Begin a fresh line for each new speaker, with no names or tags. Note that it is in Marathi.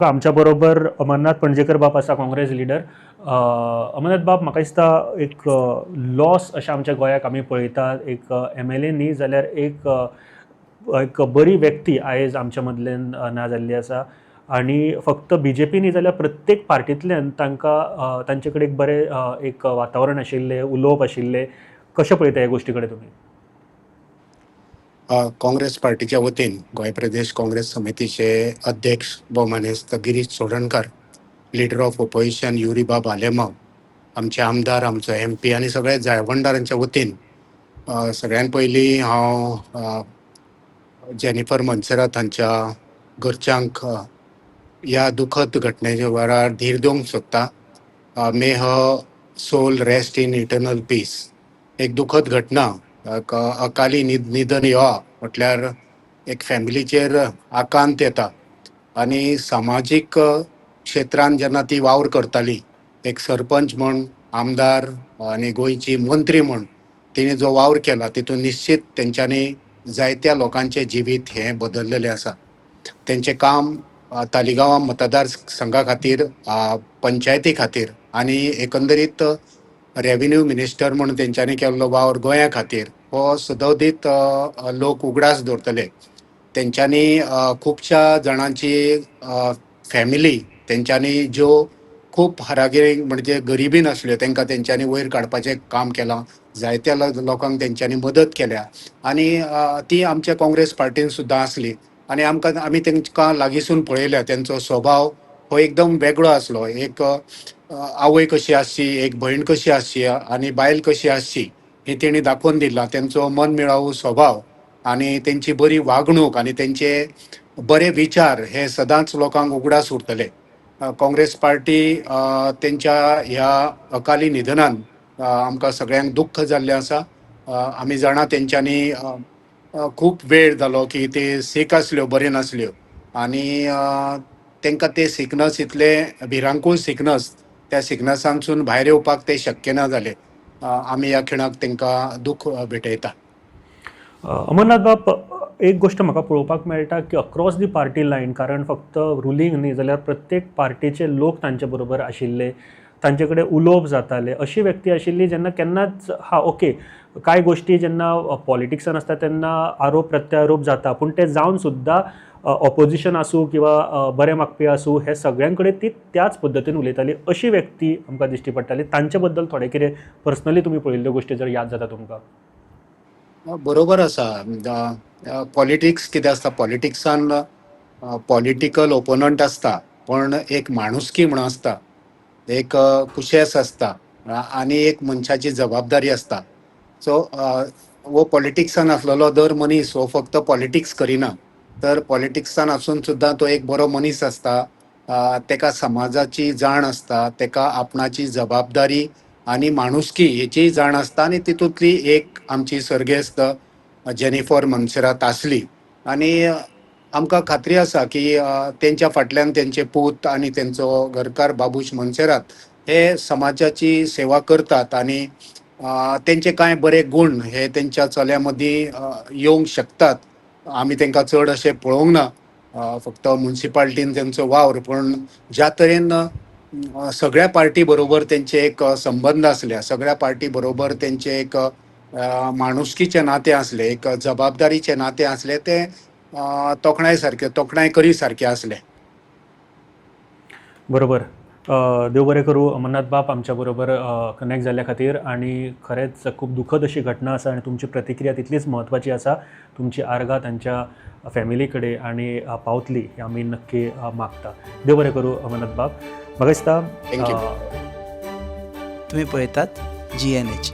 आमच्या बरोबर अमरनाथ पणजेकर बाब आसा, काँग्रेस लिडर. अमरनाथ बाब, म्हाका दिसता एक लॉस अशें आमच्या गोंयाक आमी पळयतात. एक MLA न्ही जाल्यार एक बरी व्यक्ती आयज आमच्या मदल्यान ना जाल्ली आसा. आनी फक्त BJP न्ही जाल्यार प्रत्येक पार्टींतल्यान तांकां तांचे कडेन एक बरें एक वातावरण आशिल्लें, उलोवप आशिल्लें. कशें पळयता ह्या गोश्टी कडेन तुमी?
काँग्रेस पार्टीच्या वतीन गोंय प्रदेश काँग्रेस समितीचे अध्यक्ष भौमानेस्त Girish Chodankar, leader of opposition युरीबाब आलेमाव, आमचे आमदार, आमचो MP आणि सगळे जायवंडारांच्या वतीन सगळ्यान पयलीं हांव जेनिफर मोन्सेरात हांच्या घरच्यांक ह्या दुखद घटनेच्या वेळार धीर दिवंक सोदता. May her soul rest in eternal peace. एक दुखद घटना, एक अकाली निधन येवप म्हटल्यार एक फॅमिलीचेर आकांत येता. आनी सामाजीक क्षेत्रांत जेन्ना ती वावर करताली, एक सरपंच म्हण, आमदार आनी गोंयची मंत्री म्हण तिणे जो वावर केला तितून निश्चित तेंच्यांनी जायत्या लोकांचे जिवीत हे बदललेले आसा. तेंचें काम तालिगांव मतदार संघा खातीर, पंचायती खातीर आनी एकंदरीत रेव्हेन्यू मिनिस्टर म्हणून तेंच्यांनी केल्लो वावर गोंया खातीर हो सदोदीत लोक उगडास दवरतले. तेंच्यांनी खुबश्या जाणांची फॅमिली तेंच्यांनी ज्यो खूब हारागिरी म्हणजे गरिबीन आसल्यो तेंकां तेंच्यांनी वयर काडपाचें काम केलां. जायत्या लोकांक तेंच्यांनी मदत केल्या आनी ती आमच्या काँग्रेस पार्टीन सुद्दां आसली. आनी आमी तेंकां लागींसून पळयल्या. तेंचो स्वभाव हो एकदम वेगळो आसलो. एक आवय कशी आसची, एक भयण कशी आसची आनी बायल कशी आसची ही तेणी दाखोवन दिला. तेंचो मनमिळावू स्वभाव आनी तेंची बरी वागणूक आनी तेंचे बरे विचार हे सदांच लोकांक उगडास उरतले. काँग्रेस पार्टी तेंच्या ह्या अकाली निधनान आमकां सगळ्यांक दुख्ख जाल्लें आसा. आमी जाणा तेंच्यांनी खूब वेळ जालो की ते सीक आसल्यो, बऱ्यो नासल्यो आनी तेंकां ते सिकनस इतलें भिरांकूळ सिकनस, त्या सिकनसांसून भायर येवपाक ते शक्य ना जालें. आमी ह्या खिणाक तेंकां दूख भेटयता.
अमरनाथ बाब, एक गोष्ट म्हाका पळोवपाक मेळटा की अक्रॉस दी पार्टी लायन, कारण फक्त रुलींग न्ही जाल्यार प्रत्येक पार्टीचे लोक तांचे बरोबर आशिल्ले, तांचे कडेन उलोवप जातालें. अशी व्यक्ती आशिल्ली जेन्ना केन्नाच ओके, कांय गोश्टी जेन्ना पॉलिटिक्सान आसता तेन्ना आरोप प्रत्यारोप जाता, पूण ते जावन सुद्दां ऑपोजिशन आसूं किंवा बरे मागपी आसूं, हे सगळ्यां कडेन ती त्याच पद्दतीन उलयताली. अशी व्यक्ती आमकां दिश्टी पडटाली. तांचे बद्दल थोडें कितें पर्सनली तुमी पळयल्ल्यो गोश्टी जर याद जाता तुमकां?
बरोबर आसा. पॉलिटिक्स कितें आसता, पॉलिटिक्सान पॉलिटिकल ओपोनंट आसता, पण एक माणुसकी म्हणून आसता, एक कुशेस आसता आनी एक मनशाची जबाबदारी आसता. सो हो पॉलिटिक्सान आसलेलो दर मनीस हो फक्त पॉलिटिक्स करिना, तर पॉलिटिक्सान आसून सुद्दां तो एक बरो मनीस आसता. तेका समाजाची जाण आसता, तेका आपणाची जबाबदारी आनी माणुसकी हेची जाण आसता. आनी तितूंतली एक आमची सर्गेस्त जेनिफर मोन्सेरात आसली. आनी आमकां खात्री आसा की तेंच्या फाटल्यान तेंचे पूत आनी तेंचो घरकार बाबूश मोन्सेरात हे समाजाची सेवा करतात. आनी तेंचे कांय बरे गुण हे तेंच्या चल्या मदीं येवंक शकतात. आमी तेंकां चड अशें पळोवंक ना फक्त म्युनिसिपालिटीन तेंचो वावर, पण ज्या तरेन सगळ्या पार्टी बरोबर तेंचे एक संबंध आसल्या, सगळ्या पार्टी बरोबर तेंचे एक माणुसकीचे नाते आसले, एक जबाबदारीचे नाते आसले, ते तोखणाय करी सारके आसले.
बरोबर. देव बरें करूं अमरनाथ बाब आमच्या बरोबर कनेक्ट जाल्ल्या खातीर. आनी खरेंच खूब दुखद अशी घटना आसा आनी तुमची प्रतिक्रिया तितलीच म्हत्वाची आसा. तुमची आर्गां तांच्या फॅमिली कडेन आनी पावतली ही आमी नक्की मागता. देव बरें करूं अमरनाथ बाब. म्हाका दिसता
थँक्यू.
तुम्ही पळयतात GNH.